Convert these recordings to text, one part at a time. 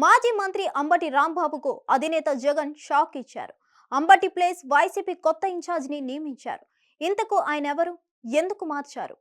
మాజీ మంత్రి అంబటి రాంబాబుకు అధినేత జగన్ షాక్ ఇచ్చారు. అంబటి ప్లేస్ వైసీపీ కొత్త ఇన్ఛార్జిని నియమించారు. ఇంతకు ఆయన ఎవరు, ఎందుకు మార్చారు?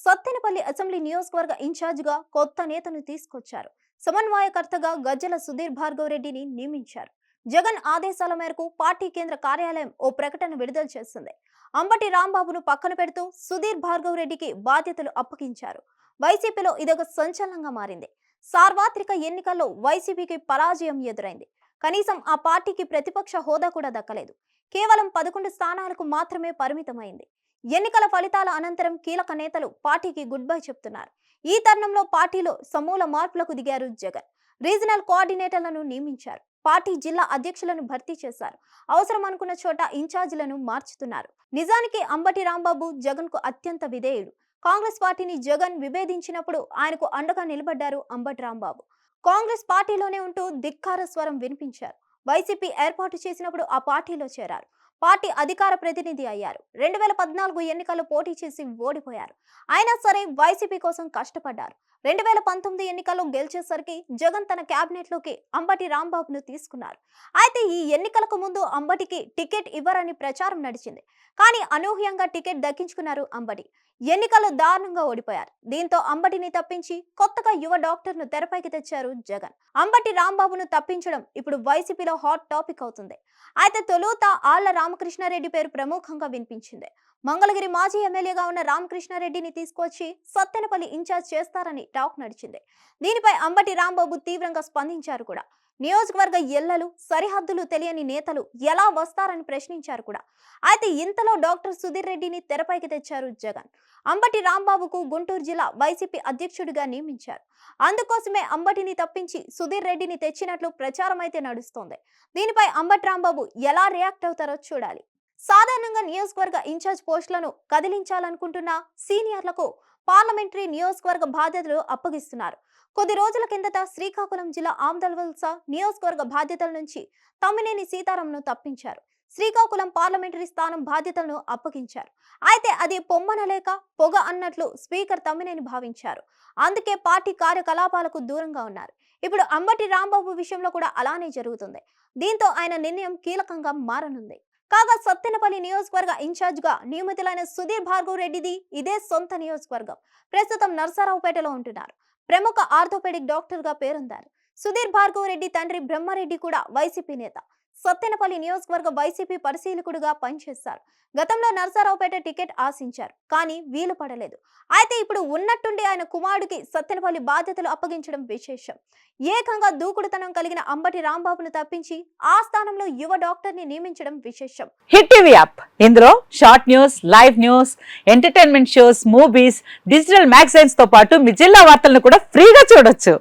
సత్తెనపల్లి అసెంబ్లీ నియోజకవర్గ ఇన్ఛార్జిగా కొత్త నేతను తీసుకొచ్చారు. సమన్వయకర్తగా గజ్జల సుధీర్ భార్గవ్ రెడ్డిని నియమించారు. జగన్ ఆదేశాల మేరకు పార్టీ కేంద్ర కార్యాలయం ఓ ప్రకటన విడుదల చేసింది. అంబటి రాంబాబును పక్కన పెడుతూ సుధీర్ భార్గవ్ రెడ్డికి బాధ్యతలు అప్పగించారు. వైసీపీలో ఇదొక సంచలనంగా మారింది. సార్వత్రిక ఎన్నికల్లో వైసీపీకి పరాజయం ఎదురైంది. కనీసం ఆ పార్టీకి ప్రతిపక్ష హోదా కూడా దక్కలేదు. కేవలం 11 స్థానాలకు మాత్రమే పరిమితమైంది. ఎన్నికల ఫలితాల అనంతరం కీలక నేతలు పార్టీకి గుడ్ బై చెప్తున్నారు. ఈ తరుణంలో పార్టీలో సమూల మార్పులకు దిగారు జగన్. రీజనల్ కోఆర్డినేటర్లను నియమించారు. పార్టీ జిల్లా అధ్యక్షులను భర్తీ చేశారు. అవసరం అనుకున్న చోట ఇన్ఛార్జీలను మార్చుతున్నారు. నిజానికి అంబటి రాంబాబు జగన్ కు అత్యంత విధేయుడు. కాంగ్రెస్ పార్టీని జగన్ విభేదించినప్పుడు ఆయనకు అండగా నిలబడ్డారు అంబటి రాంబాబు. కాంగ్రెస్ పార్టీలోనే ఉంటూ ధిక్కార స్వరం వినిపించారు. వైసీపీ ఏర్పాటు చేసినప్పుడు ఆ పార్టీలో చేరారు. పార్టీ అధికార ప్రతినిధి అయ్యారు. 2014 ఎన్నికల్లో పోటీ చేసి ఓడిపోయారు. అయినా సరే వైసీపీ కోసం కష్టపడ్డారు. 2019 ఎన్నికల్లో గెలిచేసరికి జగన్ తన కేబినెట్ లోకి అంబటి రాంబాబును తీసుకున్నారు. అయితే ఈ ఎన్నికలకు ముందు అంబటికి టికెట్ ఇవ్వరని ప్రచారం నడిచింది. కానీ అనూహ్యంగా టికెట్ దక్కించుకున్నారు అంబటి. ఎన్నికల్లో దారుణంగా ఓడిపోయారు. దీంతో అంబటిని తప్పించి కొత్తగా యువ డాక్టర్ను తెరపైకి తెచ్చారు జగన్. అంబటి రాంబాబును తప్పించడం ఇప్పుడు వైసీపీలో హాట్ టాపిక్ అవుతుంది. అయితే తొలుత ఆళ్ల రామకృష్ణారెడ్డి పేరు ప్రముఖంగా వినిపించింది. మంగళగిరి మాజీ ఎమ్మెల్యేగా ఉన్న రామకృష్ణారెడ్డిని తీసుకొచ్చి సత్తెనపల్లి ఇన్ఛార్జ్ చేస్తారని టాక్ నడిచింది. దీనిపై అంబటి రాంబాబు తీవ్రంగా స్పందించారు కూడా. నియోజకవర్గ ఎల్లలు సరిహద్దులు తెలియని నేతలు ఎలా వస్తారని ప్రశ్నించారు కూడా. అయితే ఇంతలో డాక్టర్ సుధీర్ రెడ్డిని తెరపైకి తెచ్చారు జగన్. అంబటి రాంబాబుకు గుంటూరు జిల్లా వైసీపీ అధ్యక్షుడిగా నియమించారు. అందుకోసమే అంబటిని తప్పించి సుధీర్ రెడ్డిని తెచ్చినట్లు ప్రచారం అయితే నడుస్తోంది. దీనిపై అంబటి రాంబాబు ఎలా రియాక్ట్ అవుతారో చూడాలి. సాధారణంగా నియోజకవర్గ ఇన్ఛార్జ్ పోస్టులను కదిలించాలనుకుంటున్న సీనియర్లకు పార్లమెంటరీ నియోజకవర్గ బాధ్యతలు అప్పగిస్తున్నారు. కొద్ది రోజుల కిందట శ్రీకాకుళం జిల్లా ఆమ్దల్వలస నియోజకవర్గ బాధ్యతల నుంచి తమ్మినేని సీతారాంను తప్పించారు. శ్రీకాకుళం పార్లమెంటరీ స్థానం బాధ్యతలను అప్పగించారు. అయితే అది పొమ్మనలేక పొగ అన్నట్లు స్పీకర్ తమ్మినేని భావించారు. అందుకే పార్టీ కార్యకలాపాలకు దూరంగా ఉన్నారు. ఇప్పుడు అంబటి రాంబాబు విషయంలో కూడా అలానే జరుగుతుంది. దీంతో ఆయన నిర్ణయం కీలకంగా మారనుంది. కాగా సత్తెనపల్లి నియోజకవర్గ ఇన్ఛార్జ్ గా నియమితులైన సుధీర్ భార్గవ్ రెడ్డిది ఇదే సొంత నియోజకవర్గం. ప్రస్తుతం నర్సారావుపేటలో ఉంటున్నారు. ప్రముఖ ఆర్థోపెడిక్ డాక్టర్ గా పేరొందారు. సుధీర్ భార్గవ్ రెడ్డి తండ్రి బ్రహ్మారెడ్డి కూడా వైసీపీ నేత. సత్తెనపల్లి నియోజకవర్గ వైసీపీ పరిశీలకుడుగా పనిచేస్తారు. గతంలో నర్సారావుపేట టికెట్ ఆశించారు, కానీ వీలు పడలేదు. అయితే ఇప్పుడు ఉన్నట్టుండి ఆయన కుమారుడికి సత్తెనపల్లి బాధ్యతలు అప్పగించడం విశేషం. ఏకంగా దూకుడుతనం కలిగిన అంబటి రాంబాబును తప్పించి ఆ స్థానంలో యువ డాక్టర్ ని నియమించడం విశేషం. హిట్ టీవీ యాప్, ఇందులో short news, live news, entertainment shows, movies, digital magazines తో పాటు మీ జిల్లా వార్తలను కూడా ఫ్రీగా చూడొచ్చు.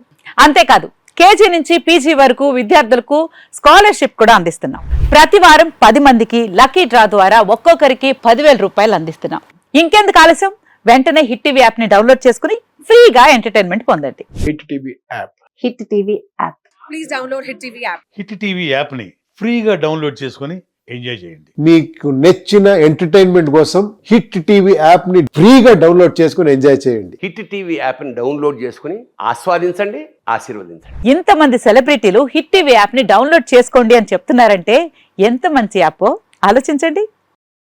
అంతేకాదు కేజీ నుంచి పీజీ వరకు విద్యార్థులకు స్కాలర్షిప్ కూడా అందిస్తున్నాం. ప్రతి వారం 10 మందికి లక్కీ డ్రా ద్వారా ఒక్కొక్కరికి 10,000 రూపాయలు అందిస్తున్నాం. ఇంకెందుకు ఆలస్యం, వెంటనే హిట్ టీవీ యాప్ ని డౌన్లోడ్ చేసుకుని ఫ్రీగా ఎంటర్టైన్మెంట్ పొందండి. Hit TV app. Hit TV app. Please download hit TV app. Hit TV app ని ఫ్రీగా డౌన్లోడ్ చేసుకుని ఎంజాయ్ చేయండి. మీకు నచ్చిన ఎంటర్టైన్మెంట్ కోసం హిట్ టీవీ యాప్ ని ఫ్రీగా డౌన్లోడ్ చేసుకుని ఎంజాయ్ చేయండి. హిట్ టీవీ యాప్ ని డౌన్లోడ్ చేసుకుని ఆస్వాదించండి, ఆశీర్వదించండి. ఇంతమంది సెలబ్రిటీలు హిట్ టీవీ యాప్ ని డౌన్లోడ్ చేసుకోండి అని చెప్తున్నారంటే ఎంత మంచి యాప్ ఆలోచించండి.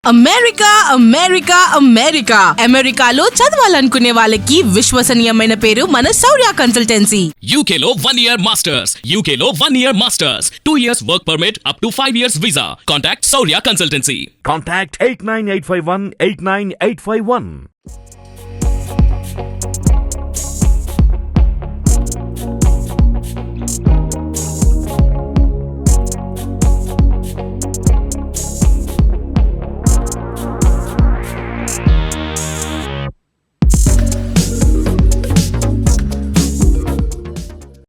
అమెరికా అమెరికా అమెరికా అమెరికాలో చదవాలనుకునే వాళ్ళకి విశ్వసనీయమైన పేరు మన శౌర్య కన్సల్టెన్సీ. UK లో 1 year masters. UK లో 1 year masters. 2 years work permit up to 5 years visa. Contact Saurya Consultancy. Contact 89851 89851.